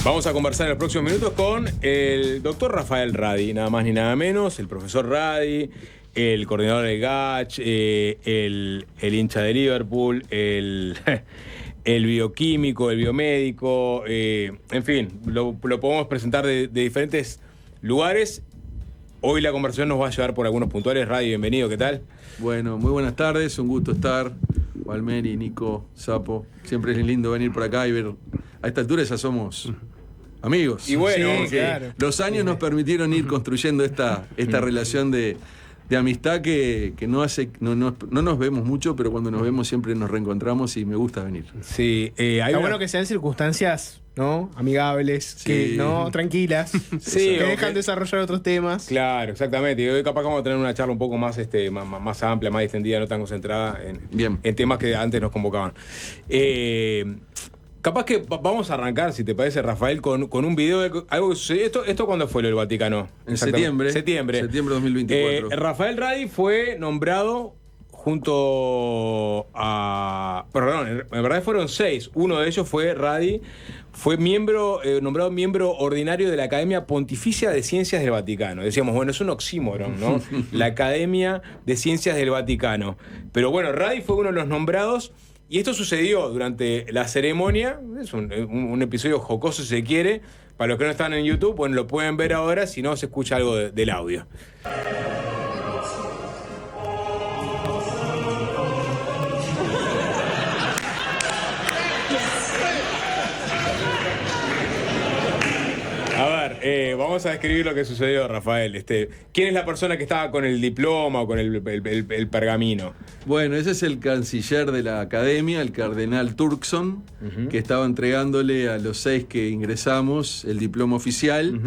Vamos a conversar en los próximos minutos con el doctor Rafael Radi, nada más ni nada menos, el profesor Radi, el coordinador del GACH, el hincha de Liverpool, el bioquímico, el biomédico, en fin, lo podemos presentar de diferentes lugares. Hoy la conversación nos va a llevar por algunos puntuales. Radi, bienvenido, ¿qué tal? Bueno, muy buenas tardes, un gusto estar. Valmeri, Nico, Sapo, siempre es lindo venir por acá y ver. A esta altura ya somos amigos. Y bueno, sí, claro. Los años nos permitieron ir construyendo esta relación de amistad que no nos vemos mucho, pero cuando nos vemos siempre nos reencontramos y me gusta venir. Sí, está bueno que sean circunstancias, ¿no? Amigables, sí. Que no tranquilas, sí, que dejan desarrollar otros temas. Claro, exactamente. Y hoy capaz que vamos a tener una charla un poco más, más amplia, más distendida, no tan concentrada en temas que antes nos convocaban. Capaz que vamos a arrancar, si te parece, Rafael, con un video de algo que sucedió. ¿Esto cuándo fue lo del Vaticano? En septiembre. Septiembre 2024. Rafael Radi fue nombrado junto a... Perdón, en verdad fueron 6. Uno de ellos fue Radi. Fue nombrado miembro ordinario de la Academia Pontificia de Ciencias del Vaticano. Decíamos, bueno, es un oxímoron, ¿no? La Academia de Ciencias del Vaticano. Pero bueno, Radi fue uno de los nombrados. Y esto sucedió durante la ceremonia. Es un episodio jocoso, si se quiere. Para los que no están en YouTube, bueno, lo pueden ver ahora, si no se escucha algo del audio. Vamos a describir lo que sucedió, Rafael. ¿Quién es la persona que estaba con el diploma o con el pergamino? Bueno, ese es el canciller de la academia, el cardenal Turkson, que estaba entregándole a los 6 que ingresamos el diploma oficial.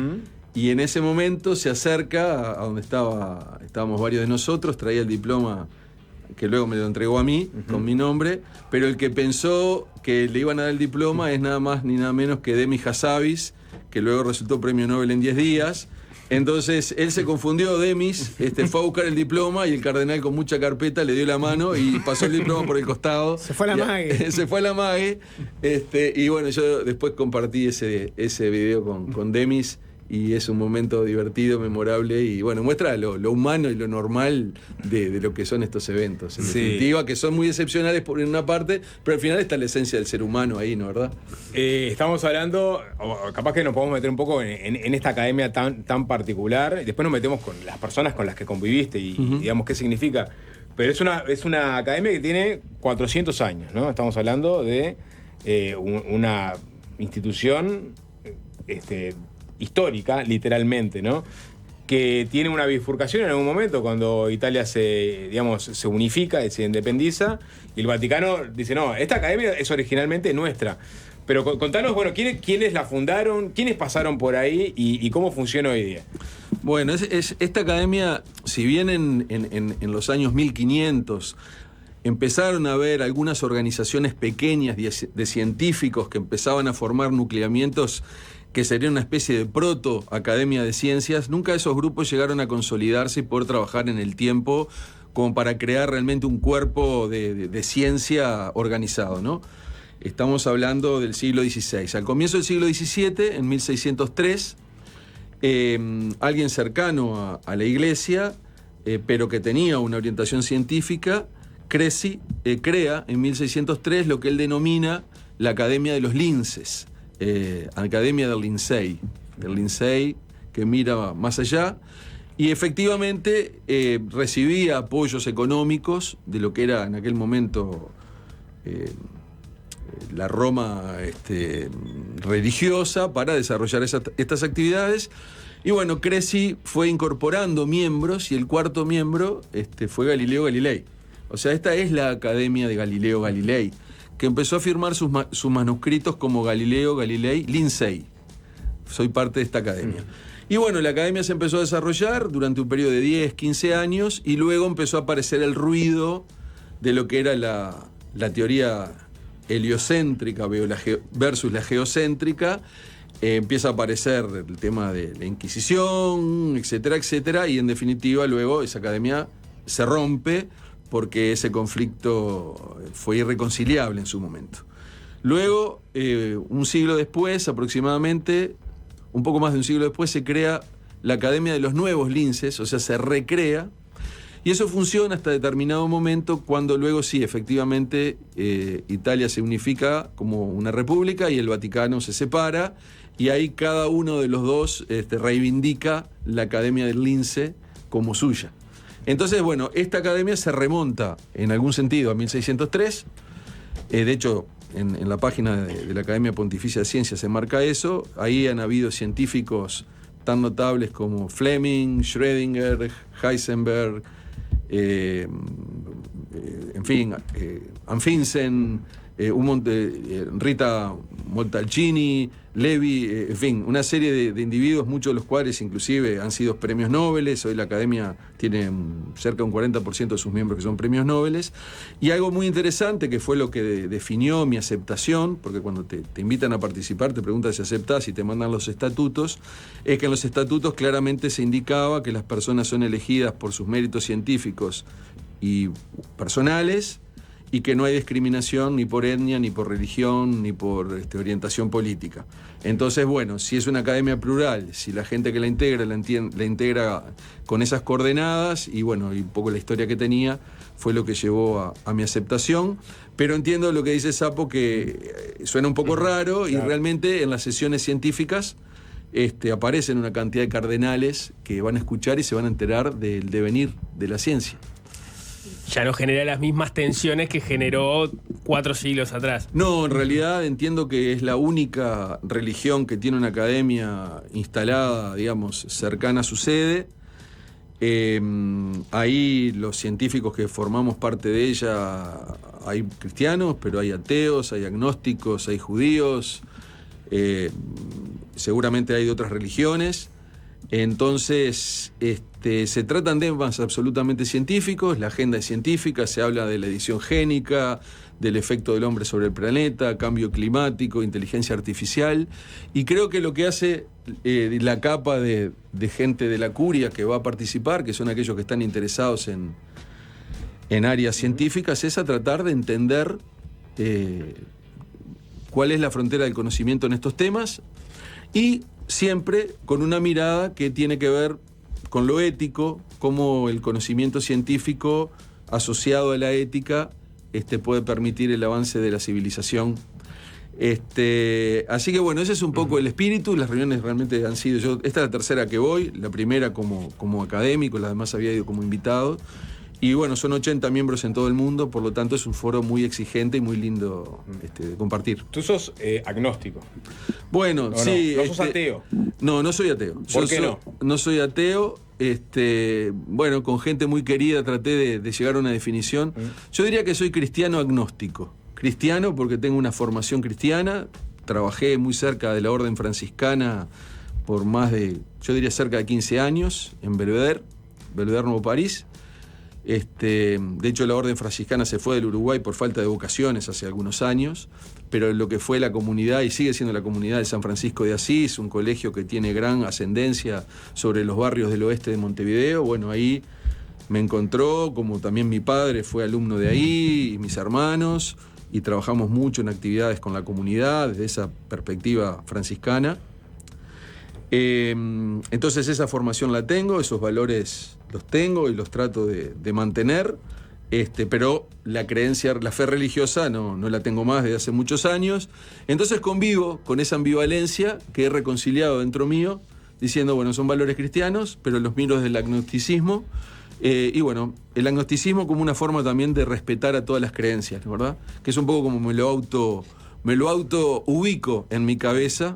Y en ese momento se acerca a donde estábamos varios de nosotros, traía el diploma que luego me lo entregó a mí, con mi nombre, pero el que pensó que le iban a dar el diploma es nada más ni nada menos que Demis Hassabis, que luego resultó premio Nobel en 10 días. Entonces él se confundió, Demis, fue a buscar el diploma y el cardenal con mucha carpeta le dio la mano y pasó el diploma por el costado. Se fue a la mague. Se fue a la mague. Y bueno, yo después compartí ese video con Demis y es un momento divertido, memorable y bueno, muestra lo humano y lo normal de lo que son estos eventos. En definitiva, que son muy excepcionales por una parte, pero al final está la esencia del ser humano ahí, ¿no, verdad? Estamos hablando, capaz que nos podemos meter un poco en esta academia tan particular, y después nos metemos con las personas con las que conviviste y digamos qué significa. Pero es una academia que tiene 400 años, ¿no? Estamos hablando de una institución histórica, literalmente, ¿no? Que tiene una bifurcación en algún momento cuando Italia se unifica y se independiza, y el Vaticano dice, no, esta academia es originalmente nuestra. Pero contanos, bueno, ¿quiénes la fundaron? ¿Quiénes pasaron por ahí? Y ¿cómo funciona hoy día? Bueno, esta academia, si bien en los años 1500 empezaron a haber algunas organizaciones pequeñas de científicos que empezaban a formar nucleamientos que sería una especie de proto-academia de ciencias, nunca esos grupos llegaron a consolidarse y poder trabajar en el tiempo como para crear realmente un cuerpo de ciencia organizado, ¿no? Estamos hablando del siglo XVI. Al comienzo del siglo XVII, en 1603, alguien cercano a la iglesia, pero que tenía una orientación científica, crea en 1603 lo que él denomina la Academia de los Linces. Academia del Lindsay, que mira más allá, y efectivamente recibía apoyos económicos de lo que era en aquel momento la Roma religiosa para desarrollar estas actividades. Y bueno, Cresci fue incorporando miembros y el cuarto miembro fue Galileo Galilei. O sea, esta es la Academia de Galileo Galilei, que empezó a firmar sus manuscritos como Galileo Galilei Lindsay. Soy parte de esta academia. Y bueno, la academia se empezó a desarrollar durante un periodo de 10, 15 años y luego empezó a aparecer el ruido de lo que era la teoría heliocéntrica versus la geocéntrica. Empieza a aparecer el tema de la Inquisición, etcétera, etcétera, y en definitiva luego esa academia se rompe porque ese conflicto fue irreconciliable en su momento. Luego, un siglo después, aproximadamente, un poco más de un siglo después, se crea la Academia de los Nuevos Linces, o sea, se recrea, y eso funciona hasta determinado momento, cuando luego sí, efectivamente, Italia se unifica como una república y el Vaticano se separa, y ahí cada uno de los dos reivindica la Academia del Lince como suya. Entonces, bueno, esta academia se remonta en algún sentido a 1603, de hecho, en la página de la Academia Pontificia de Ciencias se marca eso. Ahí han habido científicos tan notables como Fleming, Schrödinger, Heisenberg, en fin, Anfinsen, Rita Montalcini, Levi, en fin, una serie de individuos, muchos de los cuales inclusive han sido premios Nobel. Hoy la academia tiene cerca de un 40% de sus miembros que son premios Nobel. Y algo muy interesante, que fue lo que definió mi aceptación, porque cuando te invitan a participar te preguntan si aceptás y te mandan los estatutos, es que en los estatutos claramente se indicaba que las personas son elegidas por sus méritos científicos y personales, y que no hay discriminación ni por etnia, ni por religión, ni por orientación política. Entonces, bueno, si es una academia plural, si la gente que la integra con esas coordenadas, y bueno, y un poco la historia que tenía, fue lo que llevó a mi aceptación. Pero entiendo lo que dice Sapo, que suena un poco raro, y realmente en las sesiones científicas aparecen una cantidad de cardenales que van a escuchar y se van a enterar del devenir de la ciencia. Ya no genera las mismas tensiones que generó 4 siglos atrás. No, en realidad entiendo que es la única religión que tiene una academia instalada, digamos, cercana a su sede. Ahí los científicos que formamos parte de ella, hay cristianos, pero hay ateos, hay agnósticos, hay judíos, seguramente hay de otras religiones. Entonces, se tratan temas absolutamente científicos, la agenda es científica, se habla de la edición génica, del efecto del hombre sobre el planeta, cambio climático, inteligencia artificial, y creo que lo que hace la capa de gente de la curia que va a participar, que son aquellos que están interesados en áreas científicas, es a tratar de entender cuál es la frontera del conocimiento en estos temas, y siempre con una mirada que tiene que ver con lo ético, cómo el conocimiento científico asociado a la ética puede permitir el avance de la civilización. Así que bueno, ese es un poco el espíritu. Las reuniones realmente han sido, esta es la tercera que voy, la primera como académico, las demás había ido como invitado. Y bueno, son 80 miembros en todo el mundo, por lo tanto es un foro muy exigente y muy lindo de compartir. Tú sos agnóstico. Bueno, sí. ¿No sos ateo? No soy ateo. ¿Por qué no? No soy ateo. Bueno, con gente muy querida traté de llegar a una definición. Yo diría que soy cristiano agnóstico. Cristiano porque tengo una formación cristiana. Trabajé muy cerca de la orden franciscana por más de, yo diría cerca de 15 años, en Belvedere Nuevo París. De hecho, la orden franciscana se fue del Uruguay por falta de vocaciones hace algunos años, pero lo que fue la comunidad, y sigue siendo la comunidad de San Francisco de Asís, un colegio que tiene gran ascendencia sobre los barrios del oeste de Montevideo, bueno, ahí me encontró, como también mi padre fue alumno de ahí, y mis hermanos, y trabajamos mucho en actividades con la comunidad desde esa perspectiva franciscana. Entonces esa formación la tengo, esos valores los tengo y los trato de mantener, pero la creencia, la fe religiosa no la tengo más desde hace muchos años. Entonces convivo con esa ambivalencia que he reconciliado dentro mío, diciendo, bueno, son valores cristianos, pero los miro desde el agnosticismo, y bueno, el agnosticismo como una forma también de respetar a todas las creencias, ¿verdad? Que es un poco como me lo auto ubico en mi cabeza.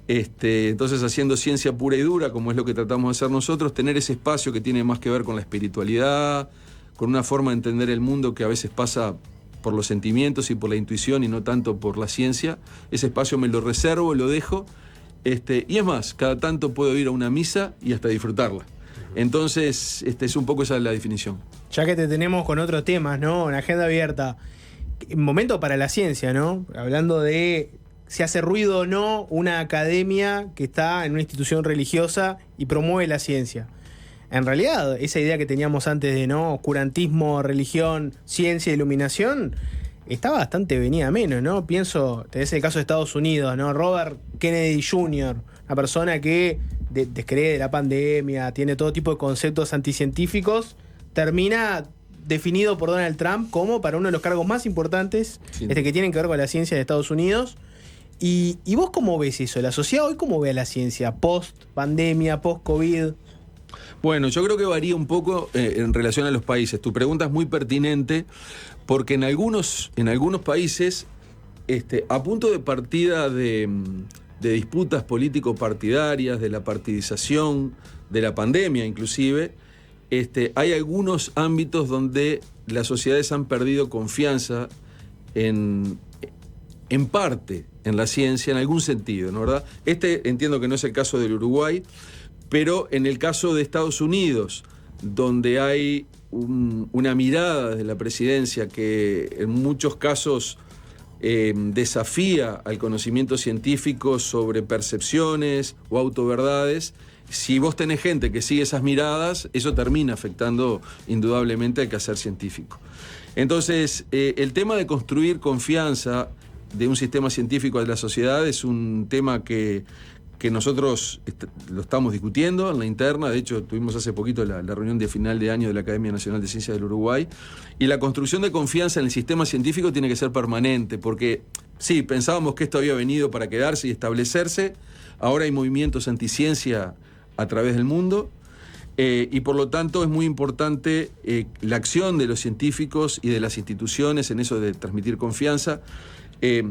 Entonces, haciendo ciencia pura y dura, como es lo que tratamos de hacer nosotros, tener ese espacio que tiene más que ver con la espiritualidad, con una forma de entender el mundo que a veces pasa por los sentimientos y por la intuición y no tanto por la ciencia. Ese espacio me lo reservo, lo dejo, y es más, cada tanto puedo ir a una misa y hasta disfrutarla. Entonces, es un poco esa la definición. Ya que te tenemos con otros temas, ¿no? En agenda abierta, momento para la ciencia, ¿no? Hablando de si hace ruido o no una academia que está en una institución religiosa y promueve la ciencia. En realidad, esa idea que teníamos antes de, ¿no?, oscurantismo, religión, ciencia, iluminación, está bastante venida a menos, ¿no? Pienso, tenés el caso de Estados Unidos, ¿no? Robert Kennedy Jr., una persona que descree de la pandemia, tiene todo tipo de conceptos anticientíficos, termina definido por Donald Trump como para uno de los cargos más importantes, Sí. que tienen que ver con la ciencia de Estados Unidos. ¿Y vos cómo ves eso? ¿La sociedad hoy cómo ve a la ciencia? Post-pandemia, post-COVID. Bueno, yo creo que varía un poco en relación a los países. Tu pregunta es muy pertinente porque en algunos países, a punto de partida de disputas político-partidarias, de la partidización, de la pandemia inclusive, hay algunos ámbitos donde las sociedades han perdido confianza en parte en la ciencia, en algún sentido, ¿no, verdad? Entiendo que no es el caso del Uruguay, pero en el caso de Estados Unidos, donde hay una mirada desde la presidencia que en muchos casos desafía al conocimiento científico sobre percepciones o autoverdades, si vos tenés gente que sigue esas miradas, eso termina afectando indudablemente al quehacer científico. Entonces, el tema de construir confianza de un sistema científico de la sociedad es un tema que nosotros lo estamos discutiendo en la interna. De hecho, tuvimos hace poquito la reunión de final de año de la Academia Nacional de Ciencias del Uruguay, y la construcción de confianza en el sistema científico tiene que ser permanente, porque sí, pensábamos que esto había venido para quedarse y establecerse. Ahora hay movimientos anticiencia a través del mundo, y por lo tanto es muy importante la acción de los científicos y de las instituciones en eso de transmitir confianza.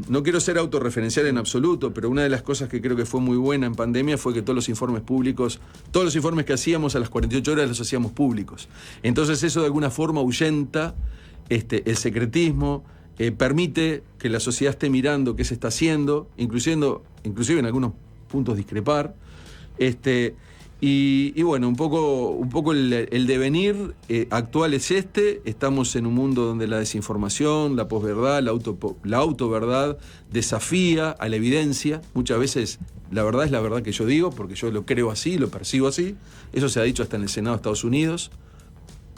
No quiero ser autorreferencial en absoluto, pero una de las cosas que creo que fue muy buena en pandemia fue que todos los informes públicos, todos los informes que hacíamos a las 48 horas los hacíamos públicos. Entonces eso de alguna forma ahuyenta el secretismo, permite que la sociedad esté mirando qué se está haciendo, inclusive en algunos puntos discrepar. Y bueno, un poco el devenir actual es estamos en un mundo donde la desinformación, la posverdad, la autoverdad desafía a la evidencia. Muchas veces la verdad es la verdad que yo digo, porque yo lo creo así, lo percibo así. Eso se ha dicho hasta en el Senado de Estados Unidos.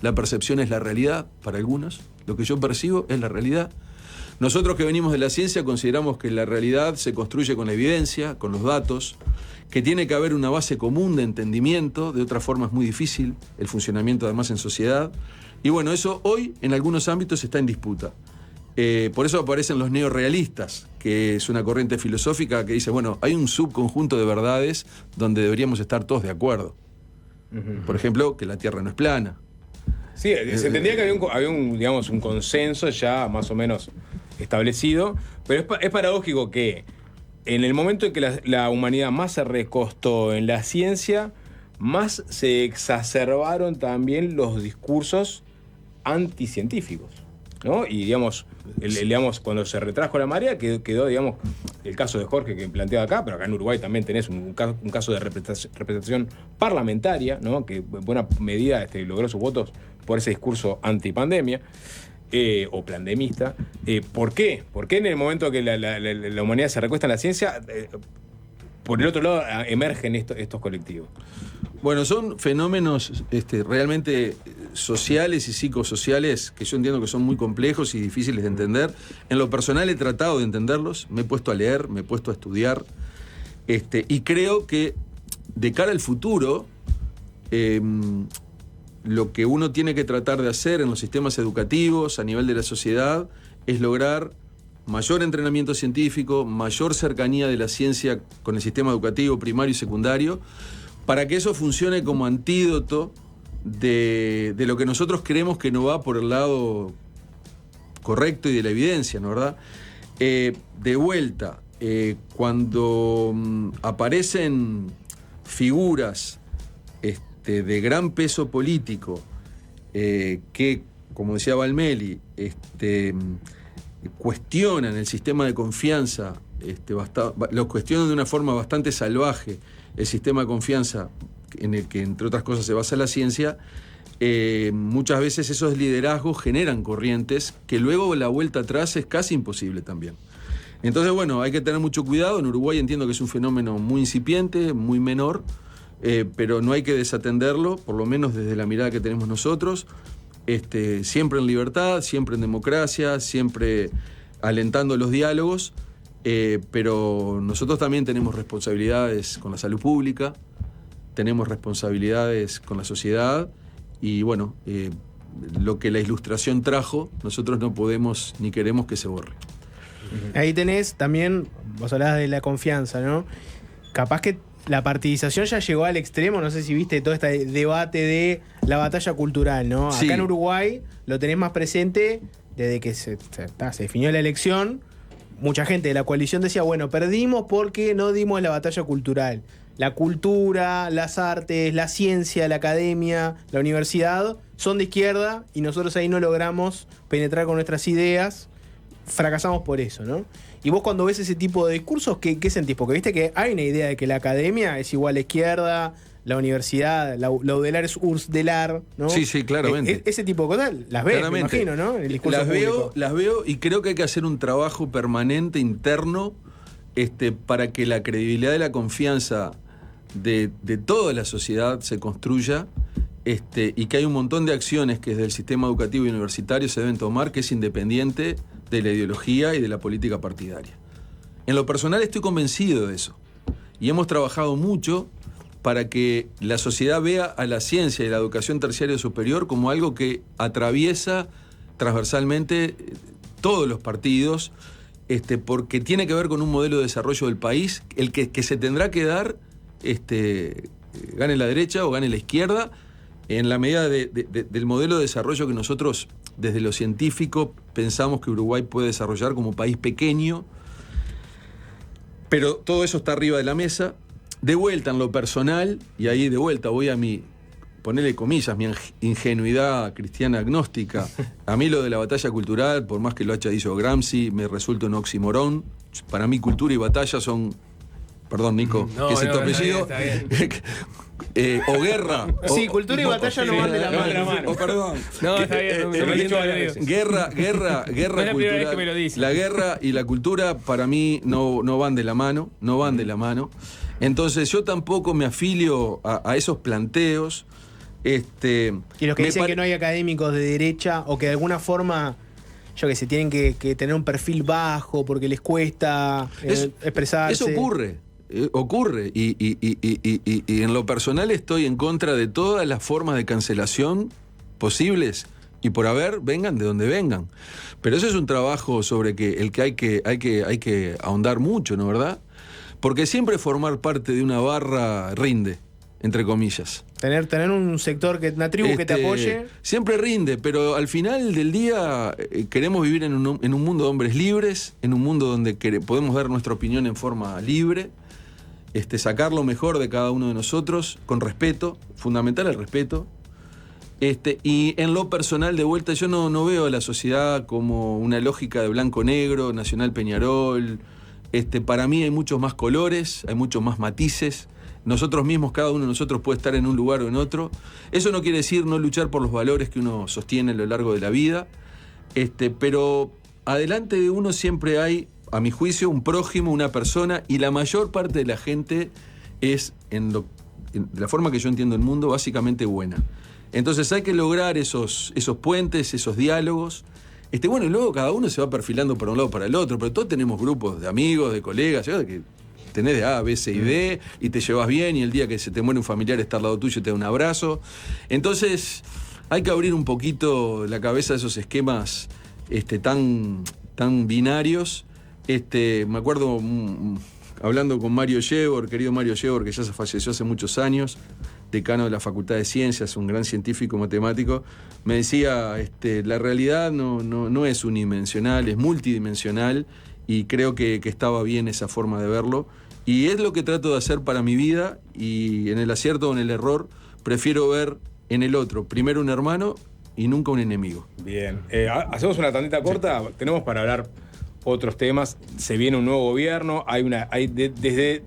La percepción es la realidad para algunos, lo que yo percibo es la realidad. Nosotros que venimos de la ciencia consideramos que la realidad se construye con la evidencia, con los datos, que tiene que haber una base común de entendimiento, de otra forma es muy difícil el funcionamiento además en sociedad. Y bueno, eso hoy en algunos ámbitos está en disputa. Por eso aparecen los neorrealistas, que es una corriente filosófica que dice, bueno, hay un subconjunto de verdades donde deberíamos estar todos de acuerdo. Por ejemplo, que la Tierra no es plana. Sí, se entendía que había un consenso ya más o menos establecido, pero es paradójico que en el momento en que la humanidad más se recostó en la ciencia, más se exacerbaron también los discursos anticientíficos, ¿no? Y digamos, cuando se retrajo la marea quedó, digamos, el caso de Jorge que planteaba acá, pero acá en Uruguay también tenés un caso de representación parlamentaria, ¿no? Que en buena medida logró sus votos por ese discurso antipandemia. O plandemista. ¿Por qué? ¿Por qué en el momento que la humanidad se recuesta en la ciencia, por el otro lado emergen estos colectivos? Bueno, son fenómenos realmente sociales y psicosociales que yo entiendo que son muy complejos y difíciles de entender. En lo personal he tratado de entenderlos, me he puesto a leer, me he puesto a estudiar, y creo que de cara al futuro, lo que uno tiene que tratar de hacer en los sistemas educativos a nivel de la sociedad es lograr mayor entrenamiento científico, mayor cercanía de la ciencia con el sistema educativo primario y secundario, para que eso funcione como antídoto de lo que nosotros creemos que no va por el lado correcto y de la evidencia, ¿no, verdad? De vuelta, cuando aparecen figuras de gran peso político que, como decía Valmeli, cuestionan el sistema de confianza, lo cuestionan de una forma bastante salvaje, el sistema de confianza en el que, entre otras cosas, se basa la ciencia. Muchas veces esos liderazgos generan corrientes que luego la vuelta atrás es casi imposible también. Entonces, bueno, hay que tener mucho cuidado. En Uruguay entiendo que es un fenómeno muy incipiente, muy menor, pero no hay que desatenderlo, por lo menos desde la mirada que tenemos nosotros. siempre en libertad, siempre en democracia, siempre alentando los diálogos, pero nosotros también tenemos responsabilidades con la salud pública, tenemos responsabilidades con la sociedad y bueno, lo que la ilustración trajo, nosotros no podemos ni queremos que se borre. Ahí tenés también, vos hablabas de la confianza, ¿no? Capaz que la partidización ya llegó al extremo, no sé si viste todo este debate de la batalla cultural, ¿no? Sí. Acá en Uruguay lo tenés más presente desde que se definió la elección. Mucha gente de la coalición decía, bueno, perdimos porque no dimos la batalla cultural. La cultura, las artes, la ciencia, la academia, la universidad son de izquierda y nosotros ahí no logramos penetrar con nuestras ideas. Fracasamos por eso, ¿no? Y vos cuando ves ese tipo de discursos, ¿qué sentís? Porque viste que hay una idea de que la academia es igual a izquierda, la universidad, la UDELAR es URSDELAR, ¿no? Sí, claramente. Ese tipo de cosas las ves, me imagino, ¿no? En el discurso público. Las veo y creo que hay que hacer un trabajo permanente, interno, para que la credibilidad y la confianza de toda la sociedad se construya, y que hay un montón de acciones que desde el sistema educativo y universitario se deben tomar, que es independiente de la ideología y de la política partidaria. En lo personal estoy convencido de eso. Y hemos trabajado mucho para que la sociedad vea a la ciencia y la educación terciaria superior como algo que atraviesa transversalmente todos los partidos, porque tiene que ver con un modelo de desarrollo del país, el que se tendrá que dar, gane la derecha o gane la izquierda, en la medida del modelo de desarrollo que nosotros, desde lo científico, pensamos que Uruguay puede desarrollar como país pequeño. Pero todo eso está arriba de la mesa. De vuelta en lo personal, y ahí de vuelta voy a ponerle comillas, mi ingenuidad cristiana agnóstica. A mí lo de la batalla cultural, por más que lo haya dicho Gramsci, me resulta un oximorón. Para mí cultura y batalla son... Perdón, Nico, ¿qué es tu apellido? Está bien. O guerra. Sí, cultura y batalla no van de la mano. Perdón. No, está bien. Se lo he dicho varias veces. Guerra No es la primera cultural. vez que me lo dice. La guerra y la cultura para mí no van de la mano, no van de la mano. Entonces yo tampoco me afilio a esos planteos. Y los que dicen que no hay académicos de derecha o que de alguna forma, yo que sé, tienen que tener un perfil bajo porque les cuesta expresarse. Eso ocurre. Y en lo personal estoy en contra de todas las formas de cancelación posibles y por haber, vengan de donde vengan. Pero eso es un trabajo sobre el que hay que ahondar mucho, ¿no verdad? Porque siempre formar parte de una barra rinde, entre comillas. Tener un sector, una tribu que te apoye. Siempre rinde, pero al final del día queremos vivir en un mundo de hombres libres, en un mundo donde podemos dar nuestra opinión en forma libre, sacar lo mejor de cada uno de nosotros, con respeto, fundamental el respeto. Y en lo personal, de vuelta, yo no veo a la sociedad como una lógica de blanco-negro, Nacional Peñarol. Para mí hay muchos más colores, hay muchos más matices. Nosotros mismos, cada uno de nosotros puede estar en un lugar o en otro. Eso no quiere decir no luchar por los valores que uno sostiene a lo largo de la vida. Pero adelante de uno siempre hay, a mi juicio, un prójimo, una persona, y la mayor parte de la gente es, de la forma que yo entiendo el mundo, básicamente buena. Entonces hay que lograr esos puentes, esos diálogos. Y luego cada uno se va perfilando para un lado o para el otro, pero todos tenemos grupos de amigos, de colegas, que tenés de A, B, C y D, y te llevas bien, y el día que se te muere un familiar está al lado tuyo y te da un abrazo. Entonces hay que abrir un poquito la cabeza de esos esquemas tan binarios. Me acuerdo hablando con Mario Yebor, querido Mario Yebor, que ya se falleció hace muchos años, decano de la Facultad de Ciencias, un gran científico matemático, me decía, la realidad no es unidimensional, es multidimensional, y creo que estaba bien esa forma de verlo. Y es lo que trato de hacer para mi vida, y en el acierto o en el error, prefiero ver en el otro primero un hermano y nunca un enemigo. Bien. Hacemos una tandita corta, sí. Tenemos para hablar otros temas. Se viene un nuevo gobierno, desde,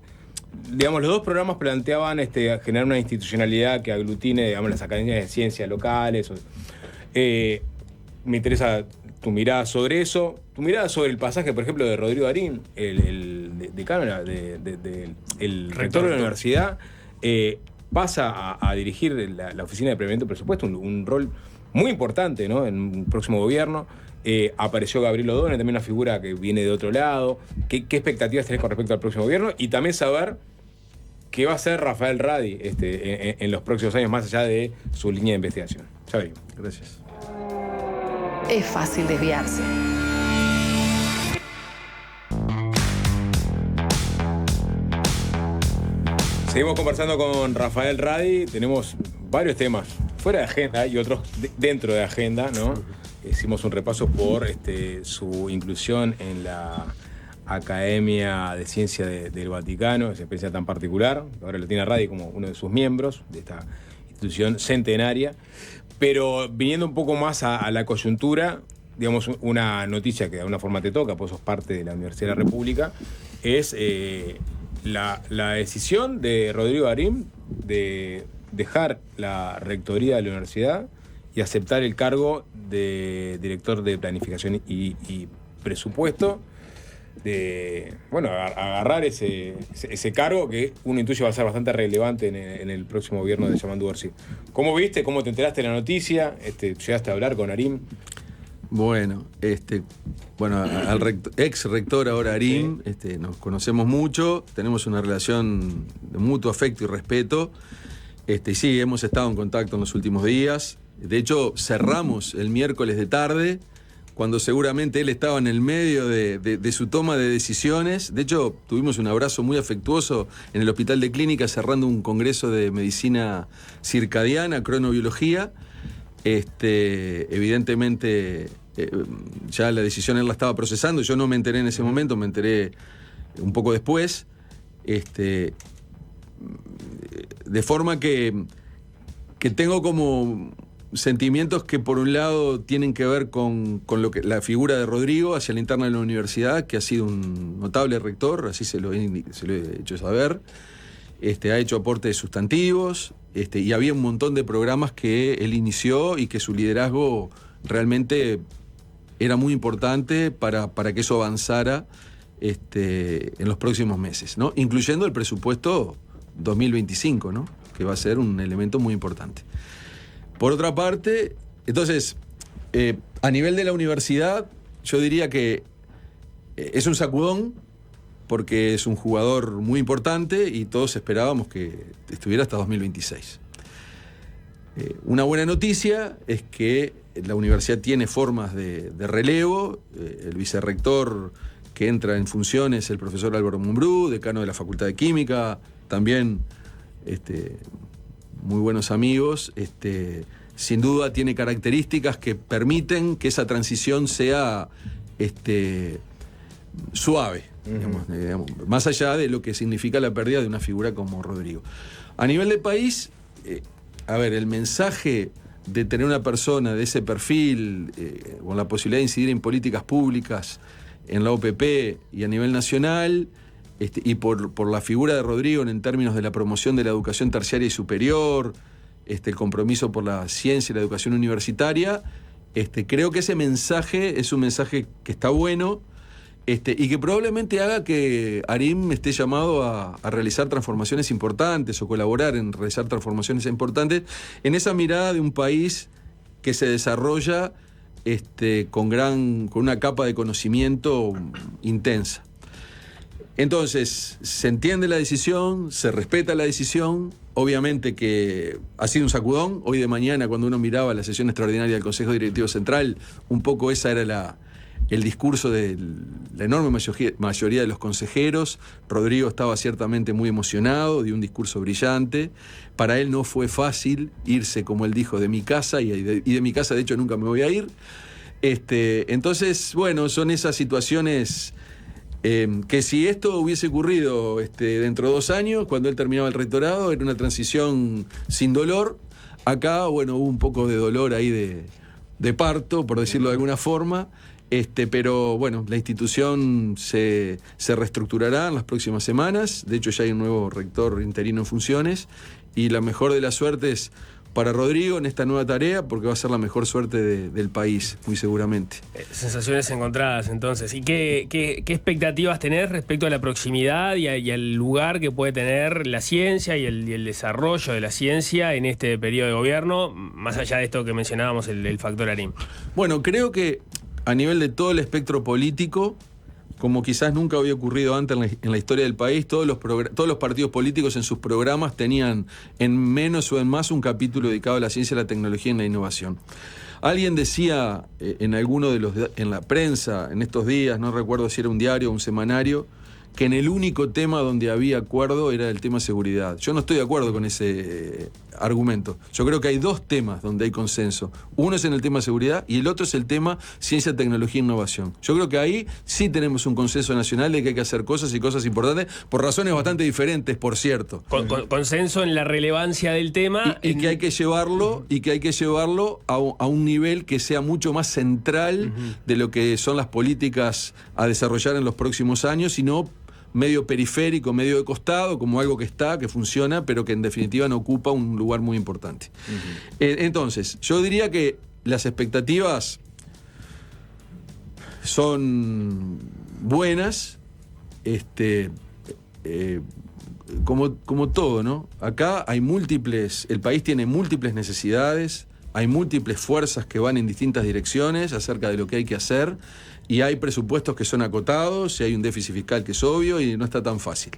digamos, los dos programas planteaban generar una institucionalidad que aglutine, digamos, las academias de ciencias locales. Me interesa tu mirada sobre eso, tu mirada sobre el pasaje, por ejemplo, de Rodrigo Darín, el decano, el rector de la universidad, pasa a dirigir la Oficina de Prevención y Presupuesto, un rol muy importante, ¿no? En un próximo gobierno. Apareció Gabriel O'Donnell, también una figura que viene de otro lado. ¿Qué expectativas tenés con respecto al próximo gobierno? Y también saber qué va a hacer Rafael Radi en los próximos años, más allá de su línea de investigación. Ya venimos. Gracias. Es fácil desviarse. Seguimos conversando con Rafael Radi. Tenemos varios temas fuera de agenda y otros dentro de agenda, ¿no? Hicimos un repaso por su inclusión en la Academia de Ciencia del Vaticano, esa experiencia tan particular. Ahora lo tiene Radi como uno de sus miembros de esta institución centenaria. Pero viniendo un poco más a la coyuntura, digamos, una noticia que de alguna forma te toca, pues sos parte de la Universidad de la República, es la decisión de Rodrigo Arim de dejar la rectoría de la universidad y aceptar el cargo de director de planificación y presupuesto, de agarrar ese cargo que uno intuye va a ser bastante relevante en el próximo gobierno de Yamandu Orsi. ¿Cómo viste? ¿Cómo te enteraste de la noticia? ¿Llegaste a hablar con Arim? Bueno, al ex rector ahora Arim, sí. Nos conocemos mucho, tenemos una relación de mutuo afecto y respeto. Sí, hemos estado en contacto en los últimos días. De hecho, cerramos el miércoles de tarde, cuando seguramente él estaba en el medio de su toma de decisiones. De hecho, tuvimos un abrazo muy afectuoso en el Hospital de Clínica cerrando un congreso de medicina circadiana, cronobiología. Evidentemente, ya la decisión él la estaba procesando. Yo no me enteré en ese momento, me enteré un poco después. De forma que tengo como sentimientos que por un lado tienen que ver con lo que la figura de Rodrigo hacia la interna de la universidad, que ha sido un notable rector, así se lo he hecho saber. Ha hecho aportes sustantivos, y había un montón de programas que él inició y que su liderazgo realmente era muy importante para que eso avanzara en los próximos meses, ¿no? Incluyendo el presupuesto 2025, ¿no? Que va a ser un elemento muy importante. Por otra parte, entonces, a nivel de la universidad, yo diría que es un sacudón, porque es un jugador muy importante y todos esperábamos que estuviera hasta 2026. Una buena noticia es que la universidad tiene formas de relevo. El vicerrector que entra en funciones es el profesor Álvaro Mumbrú, decano de la Facultad de Química, también muy buenos amigos. Sin duda tiene características que permiten que esa transición sea suave, digamos, más allá de lo que significa la pérdida de una figura como Rodrigo. A nivel de país, el mensaje de tener una persona de ese perfil, con la posibilidad de incidir en políticas públicas en la OPP y a nivel nacional, y por la figura de Rodrigo en términos de la promoción de la educación terciaria y superior, el compromiso por la ciencia y la educación universitaria, creo que ese mensaje es un mensaje que está bueno, y que probablemente haga que Arim esté llamado a realizar transformaciones importantes o colaborar en realizar transformaciones importantes en esa mirada de un país que se desarrolla con una capa de conocimiento intensa. Entonces, se entiende la decisión, se respeta la decisión. Obviamente que ha sido un sacudón. Hoy de mañana, cuando uno miraba la sesión extraordinaria del Consejo Directivo Central, un poco esa era el discurso de la enorme mayoría de los consejeros. Rodrigo estaba ciertamente muy emocionado, dio un discurso brillante. Para él no fue fácil irse, como él dijo, de mi casa, y de mi casa de hecho nunca me voy a ir. Entonces, bueno, son esas situaciones que si esto hubiese ocurrido dentro de 2 años, cuando él terminaba el rectorado, era una transición sin dolor. Acá, bueno, hubo un poco de dolor ahí de parto, por decirlo de alguna forma. Pero bueno, la institución se reestructurará en las próximas semanas. De hecho, ya hay un nuevo rector interino en funciones, y la mejor de las suertes para Rodrigo en esta nueva tarea, porque va a ser la mejor suerte del país, muy seguramente. Sensaciones encontradas, entonces. ¿Y qué expectativas tenés respecto a la proximidad y al lugar que puede tener la ciencia y el desarrollo de la ciencia en este periodo de gobierno, más allá de esto que mencionábamos, el factor ARIM? Bueno, creo que a nivel de todo el espectro político, como quizás nunca había ocurrido antes en la historia del país, todos los partidos políticos en sus programas tenían en menos o en más un capítulo dedicado a la ciencia, la tecnología y la innovación. Alguien decía en la prensa en estos días, no recuerdo si era un diario o un semanario, que en el único tema donde había acuerdo era el tema seguridad. Yo no estoy de acuerdo con ese argumento. Yo creo que hay dos temas donde hay consenso. Uno es en el tema seguridad y el otro es el tema ciencia, tecnología e innovación. Yo creo que ahí sí tenemos un consenso nacional de que hay que hacer cosas y cosas importantes, por razones bastante diferentes, por cierto. Consenso en la relevancia del tema. Y que hay que llevarlo, a un nivel que sea mucho más central de lo que son las políticas a desarrollar en los próximos años, y no medio periférico, medio de costado, como algo que funciona, pero que en definitiva no ocupa un lugar muy importante. Entonces, yo diría que las expectativas son buenas, como todo, ¿no? Acá hay el país tiene múltiples necesidades, hay múltiples fuerzas que van en distintas direcciones acerca de lo que hay que hacer, y hay presupuestos que son acotados, y hay un déficit fiscal que es obvio y no está tan fácil.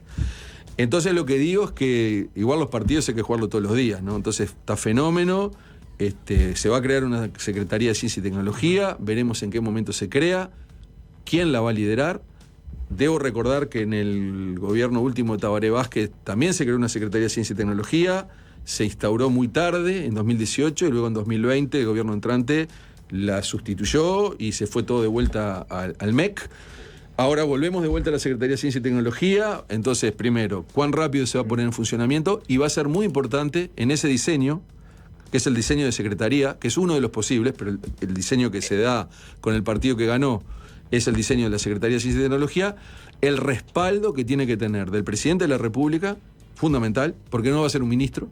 Entonces lo que digo es que igual los partidos hay que jugarlo todos los días, ¿no? Entonces está fenómeno, se va a crear una Secretaría de Ciencia y Tecnología, veremos en qué momento se crea, quién la va a liderar. Debo recordar que en el gobierno último de Tabaré Vázquez también se creó una Secretaría de Ciencia y Tecnología, se instauró muy tarde, en 2018, y luego en 2020 el gobierno entrante la sustituyó y se fue todo de vuelta al MEC. Ahora volvemos de vuelta a la Secretaría de Ciencia y Tecnología. Entonces, primero, cuán rápido se va a poner en funcionamiento, y va a ser muy importante en ese diseño, que es el diseño de secretaría, que es uno de los posibles, pero el diseño que se da con el partido que ganó es el diseño de la Secretaría de Ciencia y Tecnología, el respaldo que tiene que tener del presidente de la República, fundamental, porque no va a ser un ministro,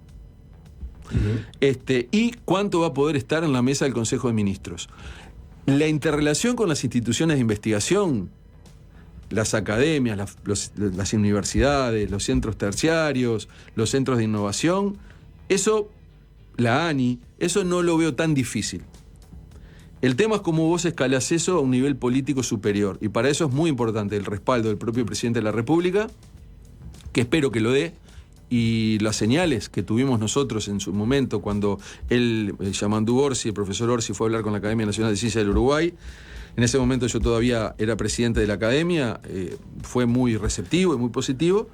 y cuánto va a poder estar en la mesa del Consejo de Ministros. La interrelación con las instituciones de investigación, las academias, las universidades, los centros terciarios, los centros de innovación, eso, la ANI, eso no lo veo tan difícil. El tema es cómo vos escalás eso a un nivel político superior, y para eso es muy importante el respaldo del propio presidente de la República, que espero que lo dé. Y las señales que tuvimos nosotros en su momento, cuando él, Yamandu Orsi, el profesor Orsi, fue a hablar con la Academia Nacional de Ciencias del Uruguay, en ese momento yo todavía era presidente de la Academia, fue muy receptivo y muy positivo.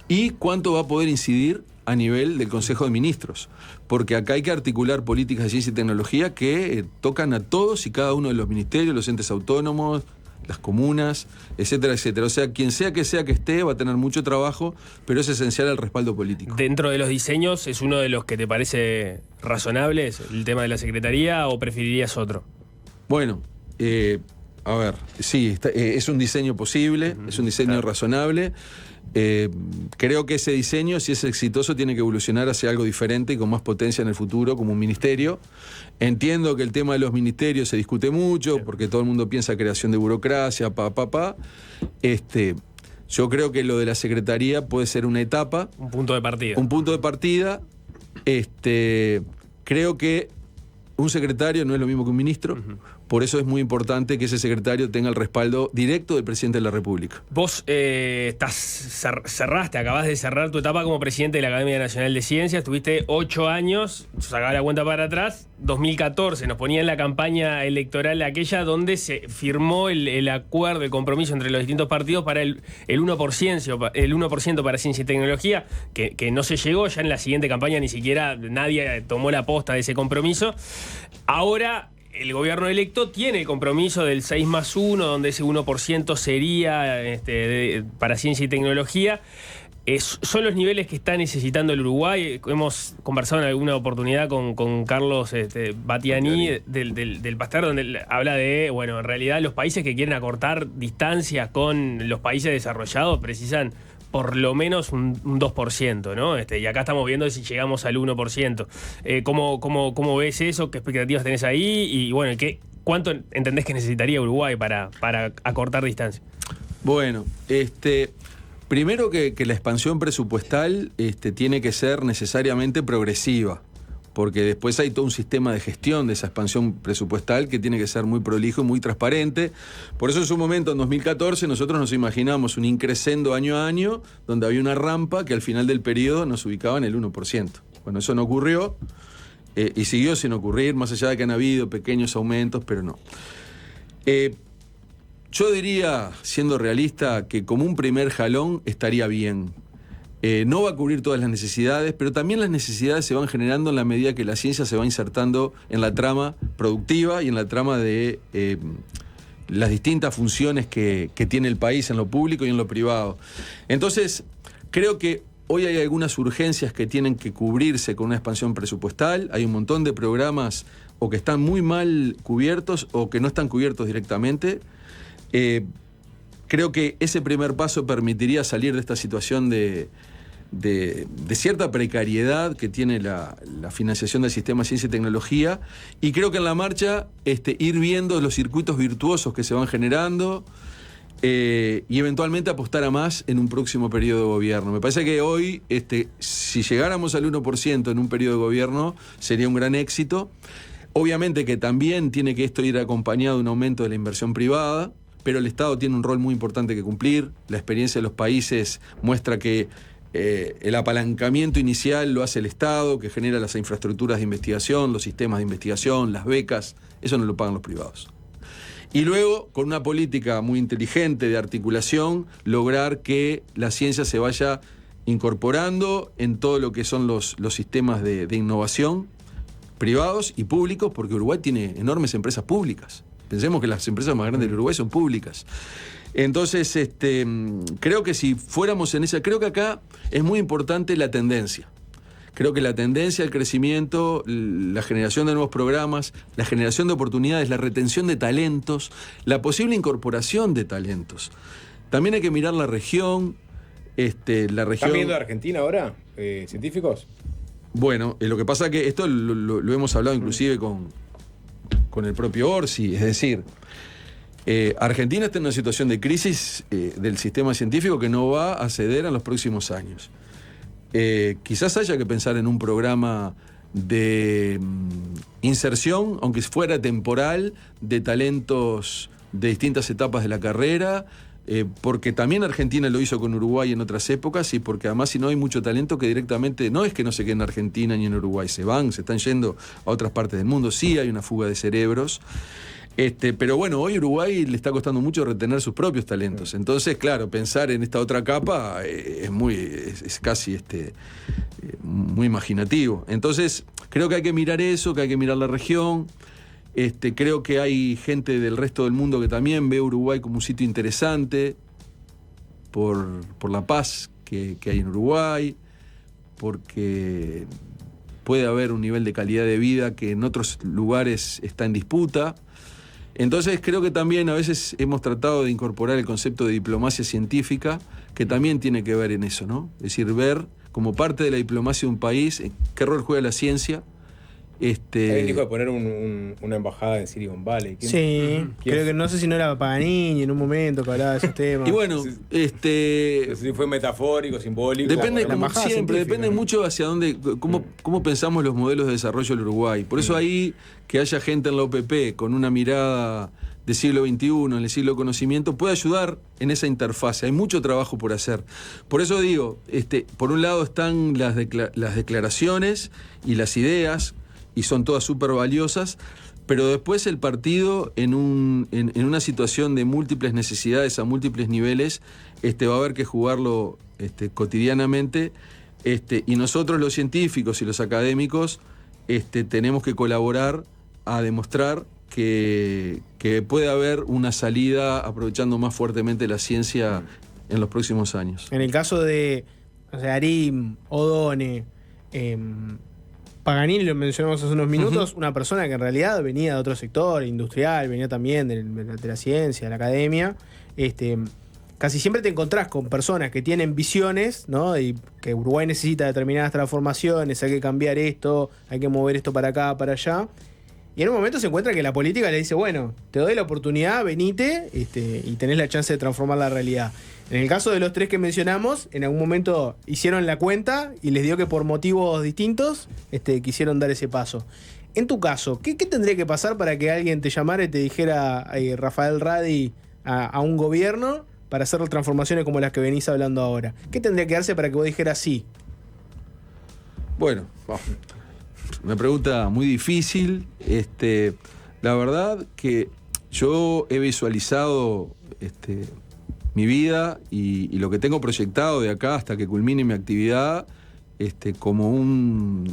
Y cuánto va a poder incidir a nivel del Consejo de Ministros, porque acá hay que articular políticas de ciencia y tecnología que tocan a todos y cada uno de los ministerios, los entes autónomos, las comunas, etcétera, etcétera. O sea, quien sea que esté, va a tener mucho trabajo, pero es esencial el respaldo político. ¿Dentro de los diseños es uno de los que te parece razonables, el tema de la Secretaría, o preferirías otro? Bueno, a ver, sí, es un diseño posible, es un diseño razonable. Creo que ese diseño, si es exitoso, tiene que evolucionar hacia algo diferente y con más potencia en el futuro, como un ministerio. Entiendo que el tema de los ministerios se discute mucho, porque todo el mundo piensa creación de burocracia, yo creo que lo de la Secretaría puede ser una etapa. Un punto de partida. Un punto de partida. Creo que un secretario no es lo mismo que un ministro. Por eso es muy importante que ese secretario tenga el respaldo directo del presidente de la República. Vos acabás de cerrar tu etapa como presidente de la Academia Nacional de Ciencias, tuviste 8 años, sacaba la cuenta para atrás, 2014, nos ponía en la campaña electoral aquella donde se firmó el acuerdo, el compromiso entre los distintos partidos para el 1% para ciencia y tecnología, que no se llegó. Ya en la siguiente campaña ni siquiera nadie tomó la posta de ese compromiso. Ahora el gobierno electo tiene el compromiso del 6+1, donde ese 1% sería para ciencia y tecnología. Son los niveles que está necesitando el Uruguay. Hemos conversado en alguna oportunidad con Carlos Batiani del Pasteur, donde habla de, bueno, en realidad los países que quieren acortar distancias con los países desarrollados precisan por lo menos un 2%, ¿no? Y acá estamos viendo si llegamos al 1%. ¿Cómo ves eso? ¿Qué expectativas tenés ahí? Y bueno, ¿cuánto entendés que necesitaría Uruguay para acortar distancia? Bueno, primero que la expansión presupuestal tiene que ser necesariamente progresiva, porque después hay todo un sistema de gestión de esa expansión presupuestal que tiene que ser muy prolijo y muy transparente. Por eso en su momento, en 2014, nosotros nos imaginamos un increscendo año a año, donde había una rampa que al final del periodo nos ubicaba en el 1%. Bueno, eso no ocurrió y siguió sin ocurrir, más allá de que han habido pequeños aumentos, pero no. Yo diría, siendo realista, que como un primer jalón estaría bien. No va a cubrir todas las necesidades, pero también las necesidades se van generando en la medida que la ciencia se va insertando en la trama productiva y en la trama de las distintas funciones que tiene el país en lo público y en lo privado. Entonces, creo que hoy hay algunas urgencias que tienen que cubrirse con una expansión presupuestal. Hay un montón de programas o que están muy mal cubiertos o que no están cubiertos directamente. Creo que ese primer paso permitiría salir de esta situación de cierta precariedad que tiene la financiación del sistema de ciencia y tecnología, y creo que en la marcha ir viendo los circuitos virtuosos que se van generando y eventualmente apostar a más en un próximo periodo de gobierno. Me parece que hoy, si llegáramos al 1% en un periodo de gobierno, sería un gran éxito. Obviamente que también tiene que esto ir acompañado de un aumento de la inversión privada, pero el Estado tiene un rol muy importante que cumplir. La experiencia de los países muestra que el apalancamiento inicial lo hace el Estado, que genera las infraestructuras de investigación, los sistemas de investigación, las becas. Eso no lo pagan los privados. Y luego, con una política muy inteligente de articulación, lograr que la ciencia se vaya incorporando en todo lo que son los sistemas de innovación privados y públicos, porque Uruguay tiene enormes empresas públicas. Pensemos que las empresas más grandes del Uruguay son públicas. Entonces, creo que si fuéramos en esa... Creo que acá es muy importante la tendencia. Creo que la tendencia al crecimiento, la generación de nuevos programas, la generación de oportunidades, la retención de talentos, la posible incorporación de talentos. También hay que mirar la región. ¿Están viendo Argentina ahora, científicos? Bueno, lo que pasa es que esto lo hemos hablado inclusive con el propio Orsi, es decir, Argentina está en una situación de crisis del sistema científico que no va a ceder en los próximos años. Quizás haya que pensar en un programa de inserción, aunque fuera temporal, de talentos de distintas etapas de la carrera, porque también Argentina lo hizo con Uruguay en otras épocas, y porque además si no hay mucho talento que directamente, no es que no se quede en Argentina ni en Uruguay, se están yendo a otras partes del mundo, sí hay una fuga de cerebros. Pero bueno, hoy Uruguay le está costando mucho retener sus propios talentos. Entonces, claro, pensar en esta otra capa es casi muy imaginativo. Entonces, creo que hay que mirar eso, que hay que mirar la región. Creo que hay gente del resto del mundo que también ve Uruguay como un sitio interesante por la paz que hay en Uruguay, porque puede haber un nivel de calidad de vida que en otros lugares está en disputa. Entonces creo que también a veces hemos tratado de incorporar el concepto de diplomacia científica, que también tiene que ver en eso, ¿no? Es decir, ver como parte de la diplomacia de un país qué rol juega la ciencia. Alguien dijo de poner una embajada en Silicon Valley. Sí, creo que no sé si no era Paganini en un momento que hablaba de esos temas. Y bueno, si fue metafórico, simbólico. Depende, como siempre, depende mucho hacia dónde, cómo pensamos los modelos de desarrollo del Uruguay. Por eso ahí que haya gente en la OPP con una mirada del siglo XXI, en el siglo del conocimiento, puede ayudar en esa interfase. Hay mucho trabajo por hacer. Por eso digo, por un lado están las declaraciones y las ideas, y son todas súper valiosas, pero después el partido en una situación de múltiples necesidades a múltiples niveles va a haber que jugarlo cotidianamente, y nosotros los científicos y los académicos tenemos que colaborar a demostrar que puede haber una salida aprovechando más fuertemente la ciencia en los próximos años. En el caso de Arim, Odone, Paganini, lo mencionamos hace unos minutos, una persona que en realidad venía de otro sector industrial, venía también de la ciencia, de la academia, casi siempre te encontrás con personas que tienen visiones, ¿no? Y que Uruguay necesita determinadas transformaciones, hay que cambiar esto, hay que mover esto para acá, para allá. Y en un momento se encuentra que la política le dice, bueno, te doy la oportunidad, venite, y tenés la chance de transformar la realidad. En el caso de los 3 que mencionamos, en algún momento hicieron la cuenta y les dio que por motivos distintos quisieron dar ese paso. En tu caso, ¿qué tendría que pasar para que alguien te llamara y te dijera, Rafael Radi, a un gobierno para hacer transformaciones como las que venís hablando ahora? ¿Qué tendría que darse para que vos dijeras sí? Bueno, una pregunta muy difícil. La verdad que yo he visualizado mi vida y lo que tengo proyectado de acá hasta que culmine mi actividad como un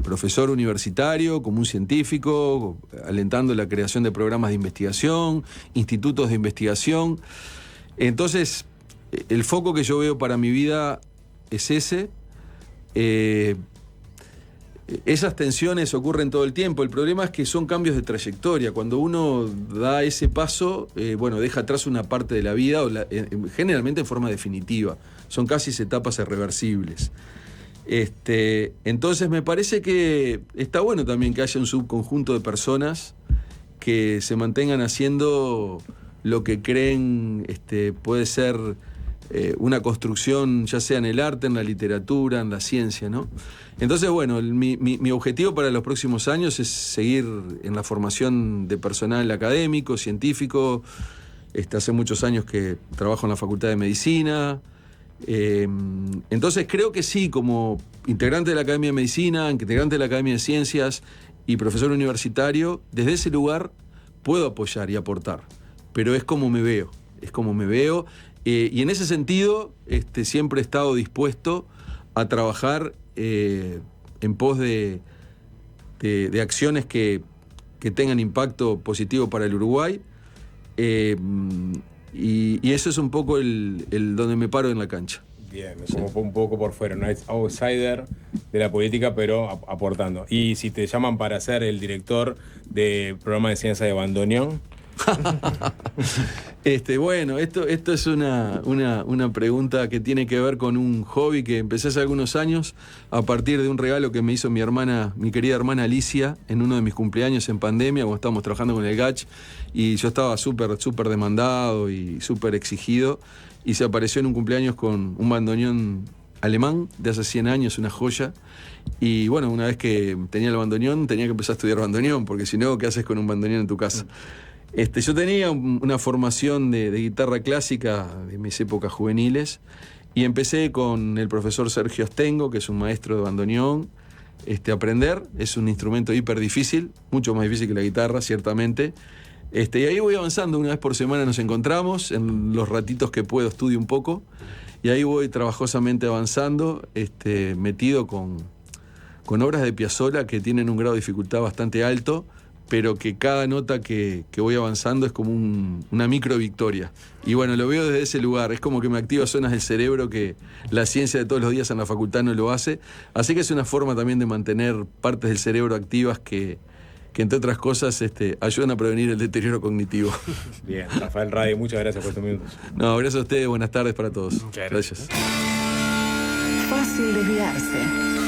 profesor universitario, como un científico, alentando la creación de programas de investigación, institutos de investigación. Entonces, el foco que yo veo para mi vida es ese. Esas tensiones ocurren todo el tiempo. El problema es que son cambios de trayectoria. Cuando uno da ese paso, deja atrás una parte de la vida, generalmente en forma definitiva. Son casi etapas irreversibles. Entonces me parece que está bueno también que haya un subconjunto de personas que se mantengan haciendo lo que creen puede ser una construcción, ya sea en el arte, en la literatura, en la ciencia, ¿no? Entonces, bueno, mi objetivo para los próximos años es seguir en la formación de personal académico, científico. Hace muchos años que trabajo en la Facultad de Medicina. Entonces creo que sí, como integrante de la Academia de Medicina, integrante de la Academia de Ciencias y profesor universitario, desde ese lugar puedo apoyar y aportar. Pero es como me veo, y en ese sentido siempre he estado dispuesto a trabajar en pos de acciones que tengan impacto positivo para el Uruguay, y eso es un poco el donde me paro en la cancha. Bien, como un poco por fuera, no es outsider de la política, pero aportando. Y si te llaman para ser el director del programa de ciencia de Bandoneón. Bueno, esto es una pregunta que tiene que ver con un hobby que empecé hace algunos años a partir de un regalo que me hizo mi querida hermana Alicia en uno de mis cumpleaños en pandemia, cuando estábamos trabajando con el GACH, y yo estaba súper demandado y súper exigido, y se apareció en un cumpleaños con un bandoneón alemán de hace 100 años, una joya. Y bueno, una vez que tenía el bandoneón, tenía que empezar a estudiar bandoneón, porque si no, ¿qué haces con un bandoneón en tu casa? Yo tenía una formación de guitarra clásica de mis épocas juveniles, y empecé con el profesor Sergio Ostengo, que es un maestro de bandoneón. Aprender es un instrumento hiper difícil, mucho más difícil que la guitarra, ciertamente. Y ahí voy avanzando, una vez por semana nos encontramos, en los ratitos que puedo estudio un poco, y ahí voy trabajosamente avanzando, metido con obras de Piazzolla que tienen un grado de dificultad bastante alto, pero que cada nota que voy avanzando es como una micro victoria. Y bueno, lo veo desde ese lugar, es como que me activa zonas del cerebro que la ciencia de todos los días en la facultad no lo hace, así que es una forma también de mantener partes del cerebro activas que entre otras cosas ayudan a prevenir el deterioro cognitivo. Bien, Rafael Radi, muchas gracias por estos minutos. No, gracias a ustedes, buenas tardes para todos. Muchas gracias. Fácil desviarse.